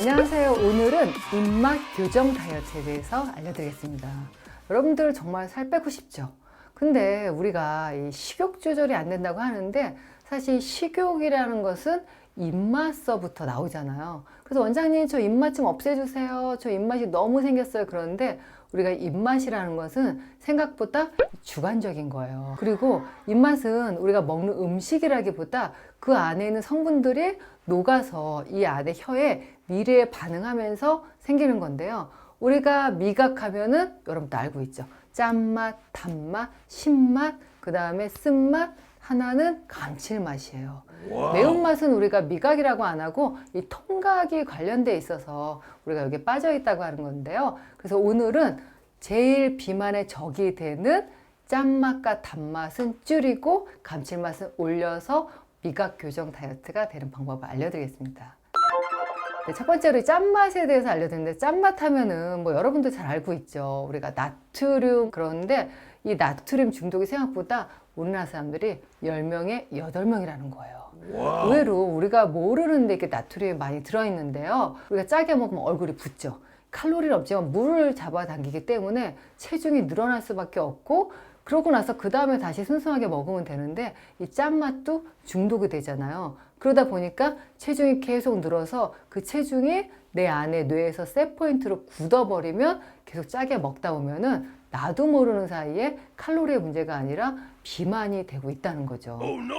안녕하세요. 오늘은 입맛 교정 다이어트에 대해서 알려드리겠습니다. 여러분들 정말 살 빼고 싶죠? 근데 우리가 이 식욕 조절이 안 된다고 하는데 사실 식욕이라는 것은 입맛서부터 나오잖아요. 그래서 원장님 저 입맛 좀 없애주세요. 저 입맛이 너무 생겼어요. 그러는데 우리가 입맛이라는 것은 생각보다 주관적인 거예요. 그리고 입맛은 우리가 먹는 음식이라기보다 그 안에 있는 성분들이 녹아서 이 안에 혀에 미래에 반응하면서 생기는 건데요. 우리가 미각하면은 여러분도 알고 있죠. 짠맛, 단맛, 신맛, 그 다음에 쓴맛, 하나는 감칠맛이에요. 와우. 매운맛은 우리가 미각이라고 안 하고 이 통각이 관련돼 있어서 우리가 여기에 빠져 있다고 하는 건데요. 그래서 오늘은 제일 비만의 적이 되는 짠맛과 단맛은 줄이고 감칠맛은 올려서 미각 교정 다이어트가 되는 방법을 알려드리겠습니다. 네, 첫 번째로 짠맛에 대해서 알려드리는데, 짠맛 하면은 뭐 여러분도 잘 알고 있죠. 우리가 나트륨, 그런데 이 나트륨 중독이 생각보다 우리나라 사람들이 10명에 8명이라는 거예요. 와우. 의외로 우리가 모르는데 이렇게 나트륨이 많이 들어있는데요. 우리가 짜게 먹으면 얼굴이 붓죠. 칼로리는 없지만 물을 잡아당기기 때문에 체중이 늘어날 수밖에 없고, 그러고 나서 그 다음에 다시 순수하게 먹으면 되는데 이 짠맛도 중독이 되잖아요. 그러다 보니까 체중이 계속 늘어서 그 체중이 내 안에 뇌에서 셋포인트로 굳어버리면 계속 짜게 먹다 보면은 나도 모르는 사이에 칼로리의 문제가 아니라 비만이 되고 있다는 거죠.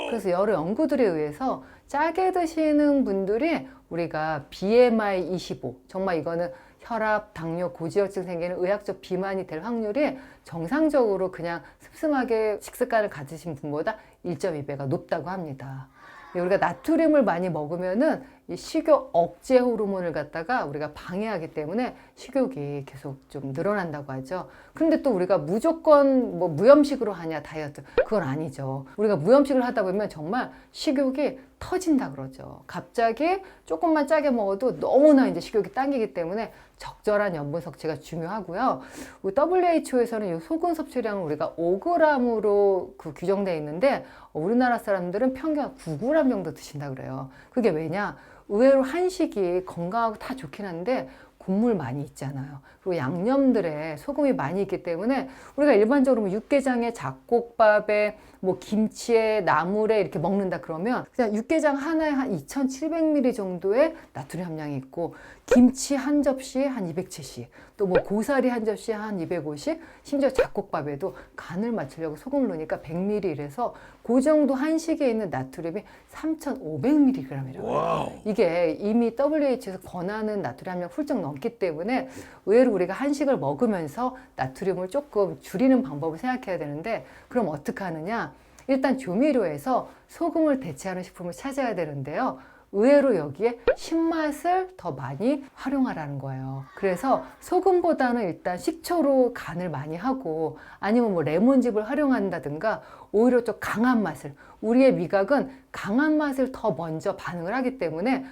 그래서 여러 연구들에 의해서 짜게 드시는 분들이 우리가 BMI 25, 정말 이거는 혈압, 당뇨, 고지혈증 생기는 의학적 비만이 될 확률이 정상적으로 그냥 습습하게 식습관을 가지신 분보다 1.2배가 높다고 합니다. 우리가 나트륨을 많이 먹으면은 이 식욕 억제 호르몬을 갖다가 우리가 방해하기 때문에 식욕이 계속 좀 늘어난다고 하죠. 그런데 또 우리가 무조건 뭐 무염식으로 하냐 다이어트, 그건 아니죠. 우리가 무염식을 하다 보면 정말 식욕이 터진다 그러죠. 갑자기 조금만 짜게 먹어도 너무나 이제 식욕이 당기기 때문에 적절한 염분 섭취가 중요하고요. WHO에서는 이 소금 섭취량을 우리가 5g으로 규정되어 있는데 우리나라 사람들은 평균 9g 정도 드신다 그래요. 그게 왜냐? 의외로 한식이 건강하고 다 좋긴 한데 국물 많이 있잖아요. 그리고 양념들에 소금이 많이 있기 때문에 우리가 일반적으로 뭐 육개장에 잡곡밥에 뭐 김치에 나물에 이렇게 먹는다 그러면 그냥 육개장 하나에 한 2700ml 정도의 나트륨 함량이 있고, 김치 한 접시에 한 270, 또 뭐 고사리 한 접시에 한 250, 심지어 잡곡밥에도 간을 맞추려고 소금을 넣으니까 100ml 이래서 그 정도 한식에 있는 나트륨이 3500mg이라고. 이게 이미 WHO에서 권하는 나트륨 함량 훌쩍 넘기 때문에 의외로 우리가 한식을 먹으면서 나트륨을 조금 줄이는 방법을 생각해야 되는데, 그럼 어떻게 하느냐? 일단 조미료에서 소금을 대체하는 식품을 찾아야 되는데요. 의외로 여기에 신맛을 더 많이 활용하라는 거예요. 그래서 소금보다는 일단 식초로 간을 많이 하고, 아니면 뭐 레몬즙을 활용한다든가 오히려 좀 강한 맛을, 우리의 미각은 강한 맛을 더 먼저 반응을 하기 때문에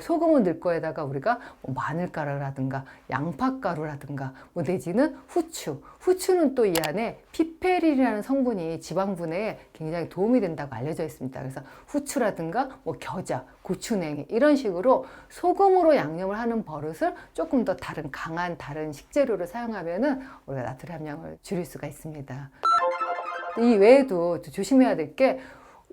소금을 넣을 거에다가 우리가 뭐 마늘가루라든가 양파가루라든가 뭐 내지는 후추는 또 이 안에 피페린이라는 성분이 지방 분해에 굉장히 도움이 된다고 알려져 있습니다. 그래서 후추라든가 뭐 겨자, 고추냉이 이런 식으로 소금으로 양념을 하는 버릇을 조금 더 강한 다른 식재료를 사용하면은 우리가 나트륨 함량을 줄일 수가 있습니다. 이 외에도 조심해야 될 게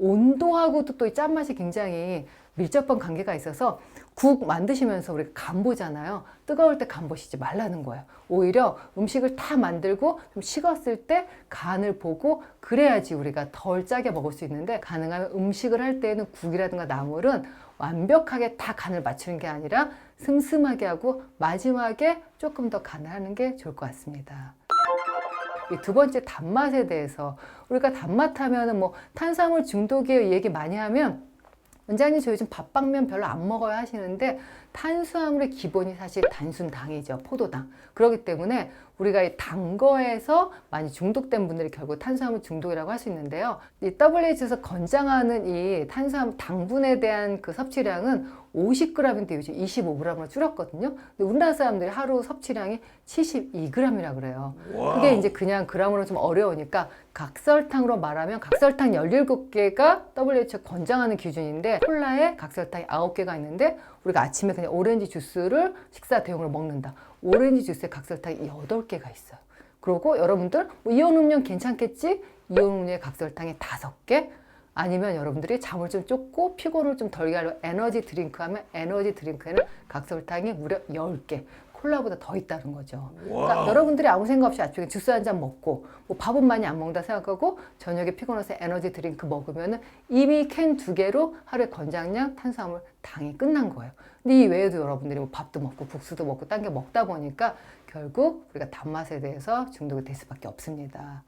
온도하고도 또 이 짠맛이 굉장히 밀접한 관계가 있어서 국 만드시면서 우리가 간 보잖아요. 뜨거울 때 간 보시지 말라는 거예요. 오히려 음식을 다 만들고 좀 식었을 때 간을 보고 그래야지 우리가 덜 짜게 먹을 수 있는데, 가능하면 음식을 할 때는 국이라든가 나물은 완벽하게 다 간을 맞추는 게 아니라 슴슴하게 하고 마지막에 조금 더 간을 하는 게 좋을 것 같습니다. 이 두 번째 단맛에 대해서, 우리가 단맛 하면은 뭐 탄수화물 중독이에요 얘기 많이 하면 원장님 저 요즘 밥빵면 별로 안 먹어요 하시는데, 탄수화물의 기본이 사실 단순당이죠. 포도당. 그렇기 때문에 우리가 이 단 거에서 많이 중독된 분들이 결국 탄수화물 중독이라고 할 수 있는데요. 이 WHO에서 권장하는 이 탄수화물 당분에 대한 그 섭취량은 50g인데 요즘 25g으로 줄었거든요. 근데 우리나라 사람들이 하루 섭취량이 72g이라 그래요. 그게 이제 그냥 그람으로 좀 어려우니까 각설탕으로 말하면 각설탕 17개가 WHO 권장하는 기준인데 콜라에 각설탕이 9개가 있는데 우리가 아침에 그냥 오렌지 주스를 식사 대용으로 먹는다. 오렌지 주스에 각설탕이 8개가 있어요. 그리고 여러분들 뭐 이온 음료 괜찮겠지? 이온 음료에 각설탕이 5개? 아니면 여러분들이 잠을 좀 쫓고 피곤을 좀 덜게 하려고 에너지 드링크 하면 에너지 드링크에는 각설탕이 무려 10개. 콜라보다 더 있다는 거죠. 그러니까 여러분들이 아무 생각 없이 아침에 주스 한 잔 먹고 뭐 밥은 많이 안 먹는다 생각하고 저녁에 피곤해서 에너지 드링크 먹으면 이미 캔 2개로 하루에 권장량 탄수화물 당이 끝난 거예요. 근데 이 외에도 여러분들이 뭐 밥도 먹고 국수도 먹고 딴 게 먹다 보니까 결국 우리가 단맛에 대해서 중독이 될 수밖에 없습니다.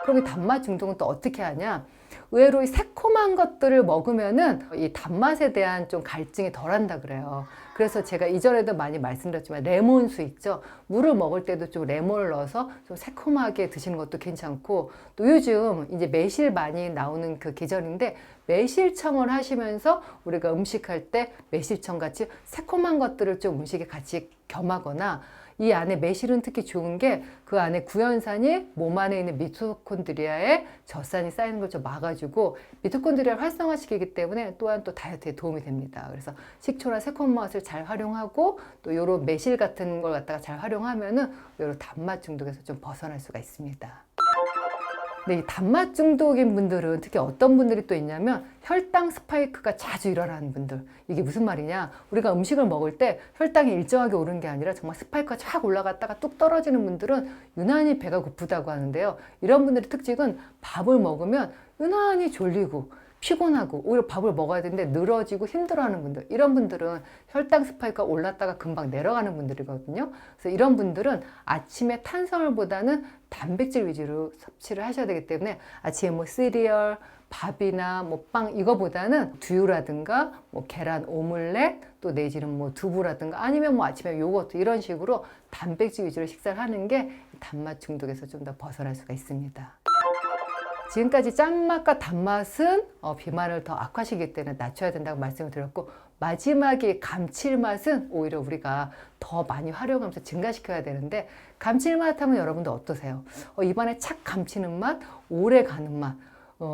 그럼 이 단맛 중독은 또 어떻게 하냐? 의외로 이 새콤한 것들을 먹으면은 이 단맛에 대한 좀 갈증이 덜한다 그래요. 그래서 제가 이전에도 많이 말씀드렸지만 레몬수 있죠. 물을 먹을 때도 좀 레몬을 넣어서 좀 새콤하게 드시는 것도 괜찮고 또 요즘 이제 매실 많이 나오는 그 계절인데 매실청을 하시면서 우리가 음식할 때 매실청 같이 새콤한 것들을 좀 음식에 같이 겸하거나 이 안에 매실은 특히 좋은 게 그 안에 구연산이 몸 안에 있는 미토콘드리아에 젖산이 쌓이는 걸 좀 막아주고 미토콘드리아를 활성화시키기 때문에 또한 또 다이어트에 도움이 됩니다. 그래서 식초나 새콤 맛을 잘 활용하고 또 이런 매실 같은 걸 갖다가 잘 활용하면은 이런 단맛 중독에서 좀 벗어날 수가 있습니다. 근데 이 단맛 중독인 분들은 특히 어떤 분들이 또 있냐면 혈당 스파이크가 자주 일어나는 분들. 이게 무슨 말이냐? 우리가 음식을 먹을 때 혈당이 일정하게 오르는 게 아니라 정말 스파이크가 쫙 올라갔다가 뚝 떨어지는 분들은 유난히 배가 고프다고 하는데요. 이런 분들의 특징은 밥을 먹으면 유난히 졸리고 피곤하고 오히려 밥을 먹어야 되는데 늘어지고 힘들어하는 분들, 이런 분들은 혈당 스파이크가 올랐다가 금방 내려가는 분들이거든요. 그래서 이런 분들은 아침에 탄수화물보다는 단백질 위주로 섭취를 하셔야 되기 때문에 아침에 뭐 시리얼, 밥이나 뭐 빵 이거보다는 두유라든가 뭐 계란 오믈렛 또 내지는 뭐 두부라든가 아니면 뭐 아침에 요거트 이런 식으로 단백질 위주로 식사를 하는 게 단맛 중독에서 좀 더 벗어날 수가 있습니다. 지금까지 짠맛과 단맛은 비만을 더 악화시키기 때문에 낮춰야 된다고 말씀을 드렸고 마지막에 감칠맛은 오히려 우리가 더 많이 활용하면서 증가시켜야 되는데 감칠맛 하면 여러분들 어떠세요? 입안에 착 감치는 맛, 오래 가는 맛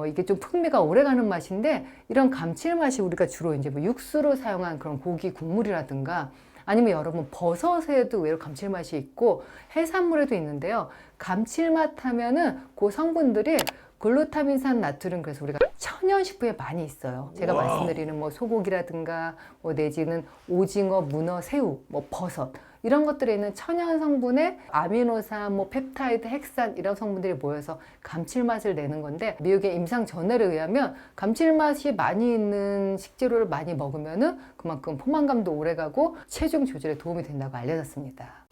이게 좀 풍미가 오래 가는 맛인데 이런 감칠맛이 우리가 주로 이제 뭐 육수로 사용한 그런 고기 국물이라든가 아니면 여러분 버섯에도 의외로 감칠맛이 있고 해산물에도 있는데요. 감칠맛 하면은 그 성분들이 글루타민산 나트륨 그래서 우리가 천연식품에 많이 있어요. 제가 말씀드리는 뭐 소고기라든가 뭐 내지는 오징어, 문어, 새우, 뭐 버섯 이런 것들에 있는 천연 성분에 아미노산, 뭐 펩타이드, 핵산 이런 성분들이 모여서 감칠맛을 내는 건데 미국의 임상 저널에 의하면 감칠맛이 많이 있는 식재료를 많이 먹으면은 그만큼 포만감도 오래가고 체중 조절에 도움이 된다고 알려졌습니다.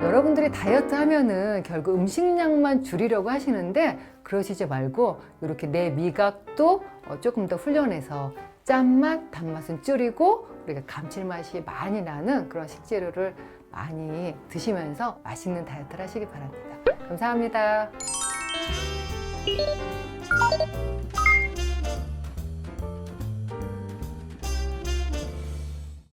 여러분들이 다이어트 하면은 결국 음식량만 줄이려고 하시는데 그러시지 말고 이렇게 내 미각도 조금 더 훈련해서 짠맛, 단맛은 줄이고 우리가 감칠맛이 많이 나는 그런 식재료를 많이 드시면서 맛있는 다이어트를 하시기 바랍니다. 감사합니다.